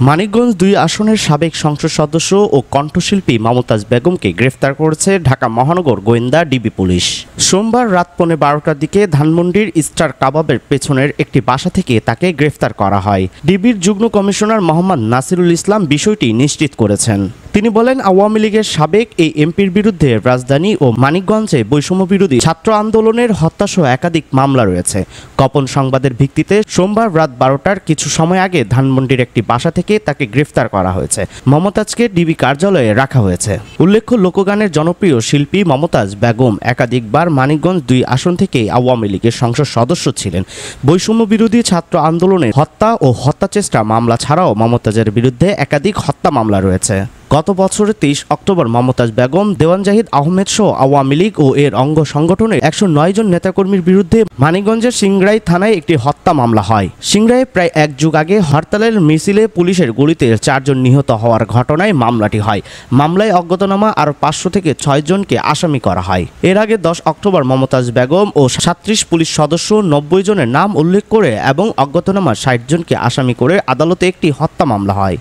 মানিকগঞ্জ ২ আসনের সাবেক সংসদ সদস্য ও কণ্ঠশিল্পী মমতাজ বেগমকে গ্রেফতার করেছে ঢাকা মহানগর গোয়েন্দা ডিবি পুলিশ। সোমবার রাত ১৫:১২টার দিকে ধানমন্ডির স্টার কাবাবের পেছনের একটি বাসা থেকে তাকে গ্রেফতার করা হয়। ডিবির যুগ্ম কমিশনার মোহাম্মদ নাসিরুল ইসলাম বিষয়টি নিশ্চিত করেছেন। তিনি বলেন, আওয়ামী লীগের সাবেক এই এমপির বিরুদ্ধে রাজধানী ও মানিকগঞ্জে বৈষম্য বিরোধী ছাত্র আন্দোলনের হত্যাসহ একাধিক মামলা রয়েছে। গোপন সংবাদের ভিত্তিতে সোমবার রাত ১২টার কিছু সময় আগে ধানমন্ডির একটি বাসা থেকে তাকে গ্রেফতার করা হয়েছে। মমতাজকে ডিবি কার্যালয়ে রাখা হয়েছে। উল্লেখ্য, লোকগানের জনপ্রিয় শিল্পী মমতাজ বেগম একাধিকবার মানিকগঞ্জ ২ আসন থেকে আওয়ামী লীগের সংসদ সদস্য ছিলেন। বৈষম্য বিরোধী ছাত্র আন্দোলনে হত্যা ও হত্যাচেষ্টা মামলা ছাড়াও মমতাজের বিরুদ্ধে একাধিক হত্যা মামলা রয়েছে। গত বছরের ২৩ অক্টোবর মমতাজ বেগম, দেওয়ান জাহিদ আহমেদ সহ আওয়ামী লীগ ও এর অঙ্গ সংগঠনের ১০৯ জন নেতাকর্মীর বিরুদ্ধে মানিকগঞ্জের সিংড়াই থানায় একটি হত্যা মামলা হয়। সিংড়ায় প্রায় এক যুগ আগে হরতালের মিছিলে পুলিশের গুলিতে ৪ জন নিহত হওয়ার ঘটনায় মামলাটি হয়। মামলায় অজ্ঞাতনামা আরও ৫০০ থেকে ৬ জনকে আসামি করা হয়। এর আগে ১০ অক্টোবর মমতাজ বেগম ও ৩৭ পুলিশ সদস্য ৯০ জনের নাম উল্লেখ করে এবং অজ্ঞাতনামা ৬০ জনকে আসামি করে আদালতে একটি হত্যা মামলা হয়।